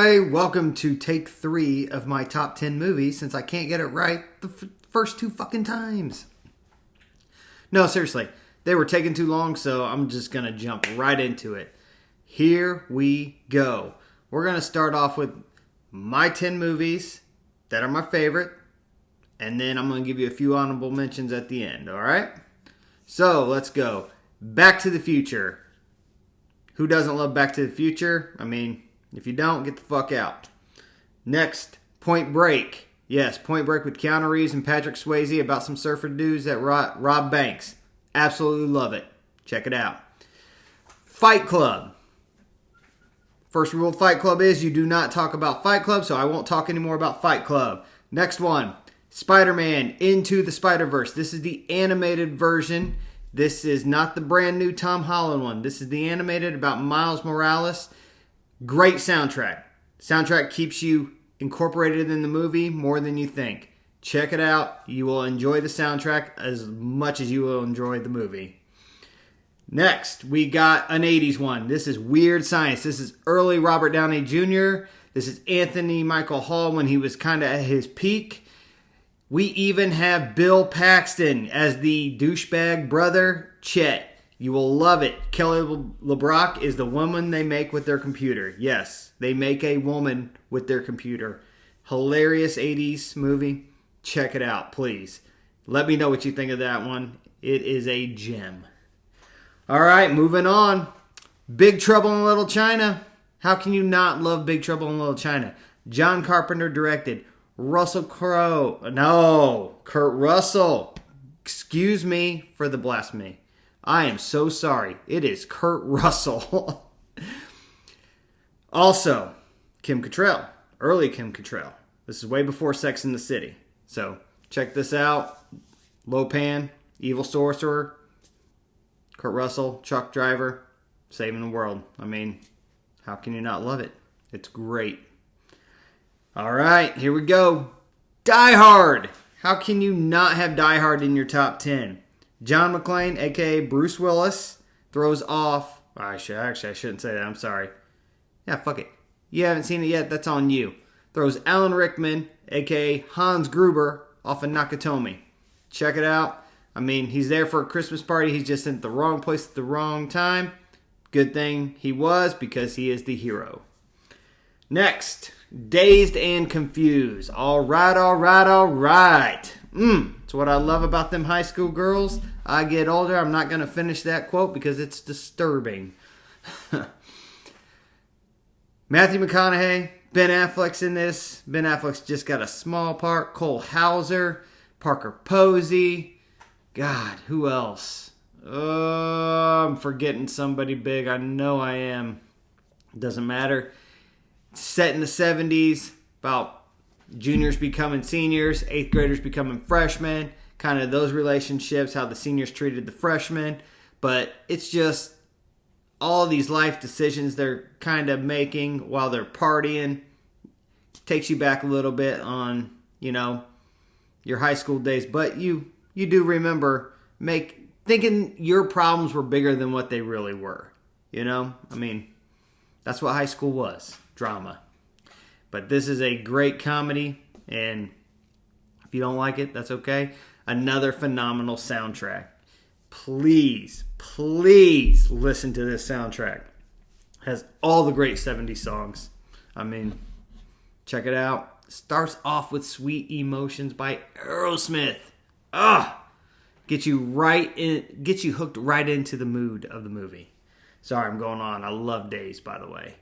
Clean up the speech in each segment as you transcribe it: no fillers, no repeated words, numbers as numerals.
everybody. Welcome to take 3 of my top 10 movies since I can't get it right the first 2 fucking times. No, seriously. They were taking too long, so I'm just going to jump right into it. Here we go. We're going to start off with my 10 movies that are my favorite, and then I'm going to give you a few honorable mentions at the end, alright? So, let's go. Back to the Future. Who doesn't love Back to the Future? I mean, if you don't, get the fuck out. Next, Point Break. Yes, Point Break with Keanu Reeves and Patrick Swayze about some surfer dudes that rob banks. Absolutely love it. Check it out. Fight Club. First rule of Fight Club is you do not talk about Fight Club, so I won't talk anymore about Fight Club. Next one, Spider-Man Into the Spider-Verse. This is the animated version. This is not the brand new Tom Holland one. This is the animated about Miles Morales. Great soundtrack. Soundtrack keeps you incorporated in the movie more than you think. Check it out. You will enjoy the soundtrack as much as you will enjoy the movie. Next, we got an 80s one. This is Weird Science. This is early Robert Downey Jr. This is Anthony Michael Hall when he was kind of at his peak. We even have Bill Paxton as the douchebag brother, Chet. You will love it. Kelly LeBrock is the woman they make with their computer. Yes, they make a woman with their computer. Hilarious 80s movie. Check it out, please. Let me know what you think of that one. It is a gem. All right, moving on. Big Trouble in Little China. How can you not love Big Trouble in Little China? John Carpenter directed. Russell Crowe. No, Kurt Russell. Excuse me for the blasphemy. I am so sorry. It is Kurt Russell. Also, Kim Cattrall. Early Kim Cattrall. This is way before Sex and the City. So, check this out. Lopan, Evil Sorcerer, Kurt Russell, Truck Driver, saving the world. I mean, how can you not love it? It's great. All right, here we go. Die Hard. How can you not have Die Hard in your top 10? John McClane, a.k.a. Bruce Willis, throws off... I shouldn't say that. I'm sorry. Yeah, fuck it. You haven't seen it yet. That's on you. Throws Alan Rickman, a.k.a. Hans Gruber, off of Nakatomi. Check it out. I mean, he's there for a Christmas party. He's just in the wrong place at the wrong time. Good thing he was, because he is the hero. Next, Dazed and Confused. All right. It's what I love about them high school girls. I get older. I'm not going to finish that quote because it's disturbing. Matthew McConaughey, Ben Affleck's in this. Ben Affleck's just got a small part. Cole Hauser, Parker Posey. God, who else? I'm forgetting somebody big. I know I am. Doesn't matter. Set in the 70s, about juniors becoming seniors, 8th graders becoming freshmen, kind of those relationships, how the seniors treated the freshmen. But it's just all these life decisions they're kind of making while they're partying. Takes you back a little bit on, your high school days. But you do remember thinking your problems were bigger than what they really were. I mean, that's what high school was. Drama. But this is a great comedy, and if you don't like it, that's okay. Another phenomenal soundtrack. Please listen to this soundtrack. It has all the great 70s songs. I mean, check it out. Starts off with Sweet Emotions by Aerosmith. Get you hooked right into the mood of the movie. Sorry, I'm going on. I love Days, by the way.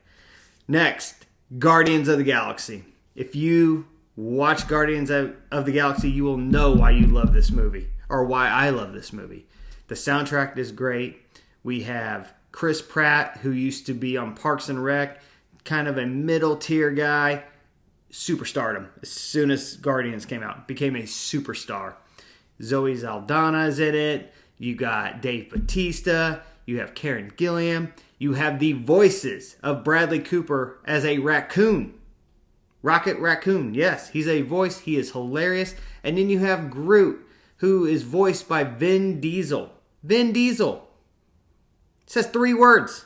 Next, Guardians of the Galaxy. If you watch Guardians of the Galaxy, you will know why you love this movie, or why I love this movie. The soundtrack is great. We have Chris Pratt, who used to be on Parks and Rec, kind of a middle tier guy, superstardom. As soon as Guardians came out, became a superstar. Zoe Saldana is in it. You got Dave Bautista. You have Karen Gillan. You have the voices of Bradley Cooper as a raccoon. Rocket Raccoon. Yes, he's a voice. He is hilarious. And then you have Groot, who is voiced by Vin Diesel. Vin Diesel. It says 3 words.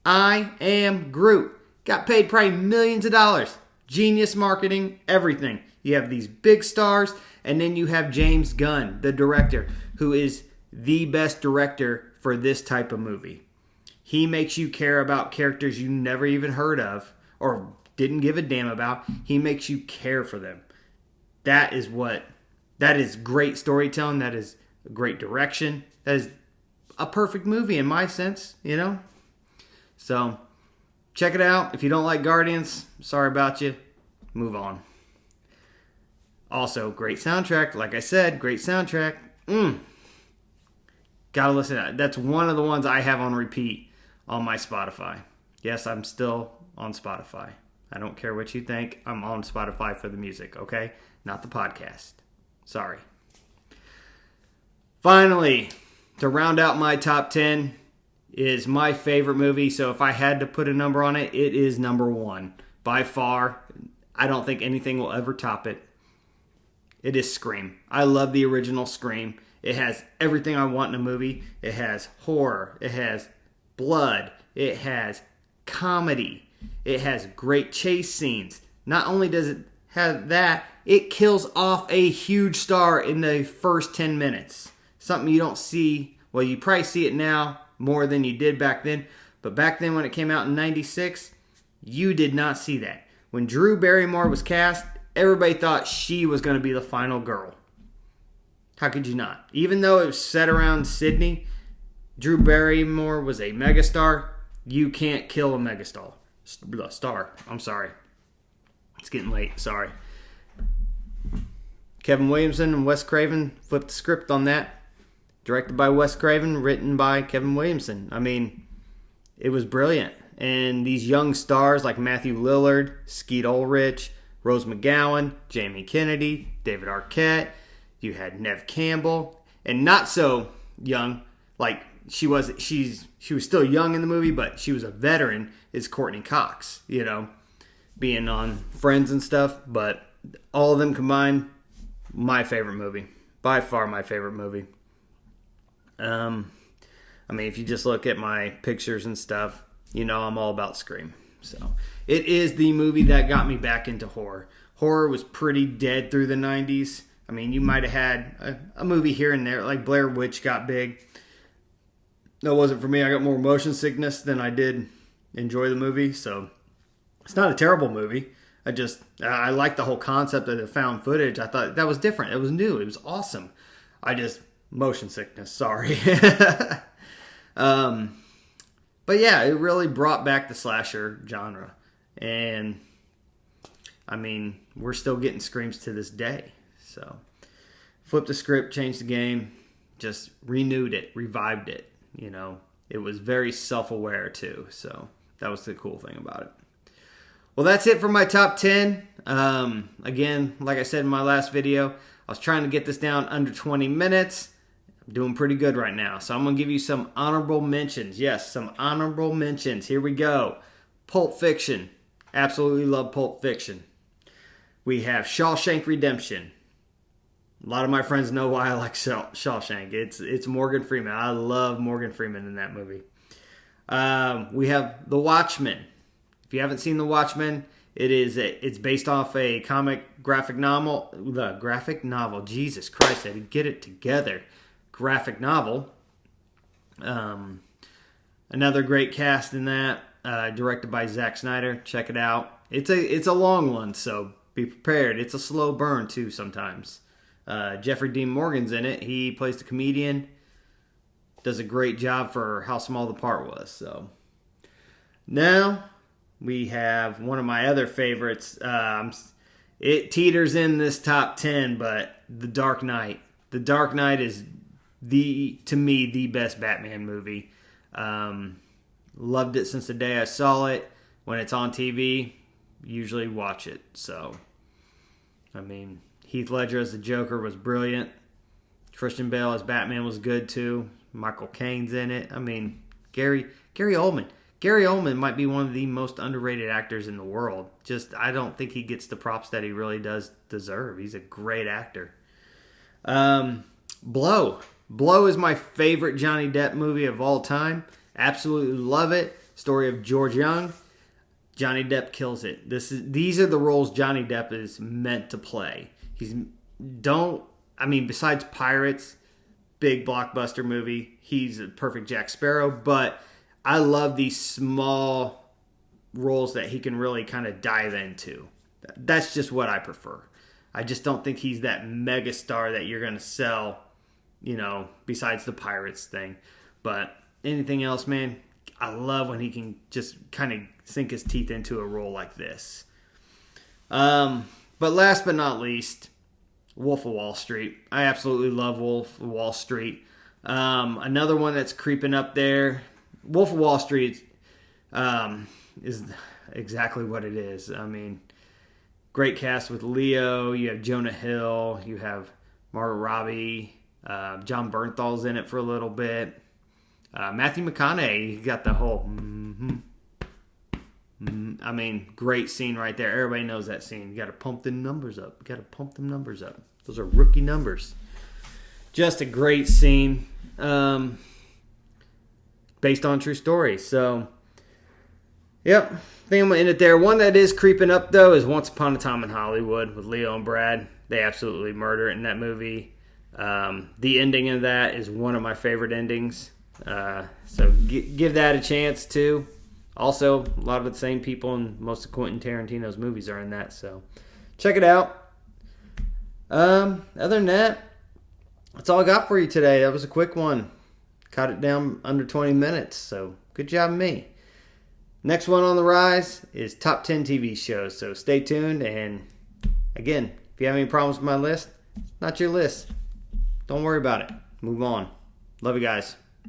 I am Groot. Got paid probably millions of dollars. Genius marketing, everything. You have these big stars, and then you have James Gunn, the director, who is the best director for this type of movie. He makes you care about characters you never even heard of or didn't give a damn about. He makes you care for them. That is great storytelling. That is great direction. That is a perfect movie in my sense, you know? So, check it out. If you don't like Guardians, sorry about you. Move on. Also, great soundtrack. Like I said, great soundtrack. Gotta listen to that. That's one of the ones I have on repeat on my Spotify. Yes, I'm still on Spotify. I don't care what you think. I'm on Spotify for the music, okay? Not the podcast. Sorry. Finally, to round out my top 10 is my favorite movie. So if I had to put a number on it, it is number 1. By far, I don't think anything will ever top it. It is Scream. I love the original Scream. It has everything I want in a movie. It has horror. It has blood. It has comedy. It has great chase scenes. Not only does it have that, it kills off a huge star in the first 10 minutes. Something you don't see. Well, you probably see it now more than you did back then. But back then when it came out in 96, you did not see that. When Drew Barrymore was cast, everybody thought she was going to be the final girl. How could you not? Even though it was set around Sydney, Drew Barrymore was a megastar. You can't kill a megastar. Star. I'm sorry. It's getting late. Sorry. Kevin Williamson and Wes Craven flipped the script on that. Directed by Wes Craven, written by Kevin Williamson. I mean, it was brilliant. And these young stars like Matthew Lillard, Skeet Ulrich, Rose McGowan, Jamie Kennedy, David Arquette. You had Neve Campbell, and not so young, like she was still young in the movie, but she was a veteran, is Courtney Cox, you know, being on Friends and stuff. But all of them combined, my favorite movie. By far my favorite movie. I mean, if you just look at my pictures and stuff, you know I'm all about Scream. So, it is the movie that got me back into horror. Horror was pretty dead through the 90s. I mean, you might have had a movie here and there, like Blair Witch got big. That wasn't for me. I got more motion sickness than I did enjoy the movie. So, it's not a terrible movie. I like the whole concept of the found footage. I thought that was different. It was new. It was awesome. Motion sickness, sorry. But yeah, it really brought back the slasher genre. And, I mean, we're still getting screams to this day. So, flipped the script, changed the game, just renewed it, revived it. You know, it was very self-aware too. So, that was the cool thing about it. Well, that's it for my top 10. Again, like I said in my last video, I was trying to get this down under 20 minutes. I'm doing pretty good right now. So I'm going to give you some honorable mentions. Yes, some honorable mentions. Here we go. Pulp Fiction. Absolutely love Pulp Fiction. We have Shawshank Redemption. A lot of my friends know why I like Shawshank. It's Morgan Freeman. I love Morgan Freeman in that movie. We have The Watchmen. If you haven't seen The Watchmen, it's based off a graphic novel. The graphic novel. Jesus Christ, I didn't get it together. Graphic novel. Another great cast in that. Directed by Zack Snyder. Check it out. It's a long one, so be prepared. It's a slow burn too sometimes. Jeffrey Dean Morgan's in it. He plays the comedian. Does a great job for how small the part was. So now we have one of my other favorites. It teeters in this top 10, but The Dark Knight. The Dark Knight is to me the best Batman movie. Loved it since the day I saw it. When it's on TV, usually watch it. So, I mean, Heath Ledger as the Joker was brilliant. Christian Bale as Batman was good too. Michael Caine's in it. I mean, Gary Oldman. Gary Oldman might be one of the most underrated actors in the world. I don't think he gets the props that he really does deserve. He's a great actor. Blow. Blow is my favorite Johnny Depp movie of all time. Absolutely love it. Story of George Young. Johnny Depp kills it. These are the roles Johnny Depp is meant to play. Besides Pirates, big blockbuster movie, he's a perfect Jack Sparrow, but I love these small roles that he can really kind of dive into. That's just what I prefer. I just don't think he's that mega star that you're going to sell, besides the Pirates thing. But anything else, man, I love when he can just kind of sink his teeth into a role like this. But last but not least, Wolf of Wall Street. I absolutely love Wolf of Wall Street. Another one that's creeping up there. Wolf of Wall Street is exactly what it is. I mean, great cast with Leo. You have Jonah Hill. You have Margot Robbie. John Bernthal's in it for a little bit. Matthew McConaughey, he got the whole great scene right there. Everybody knows that scene. You got to pump them numbers up. Those are rookie numbers. Just a great scene. Based on true story. So, yep. I think I'm going to end it there. One that is creeping up, though, is Once Upon a Time in Hollywood with Leo and Brad. They absolutely murder it in that movie. The ending of that is one of my favorite endings. So give that a chance too. Also, a lot of the same people in most of Quentin Tarantino's movies are in that, so check it out. Other than that, that's all I got for you today. That was a quick one. Cut it down under 20 minutes, so good job me. Next one on the rise is top 10 TV shows, so stay tuned. And again, if you have any problems with my list, it's not your list. Don't worry about it. Move on. Love you guys.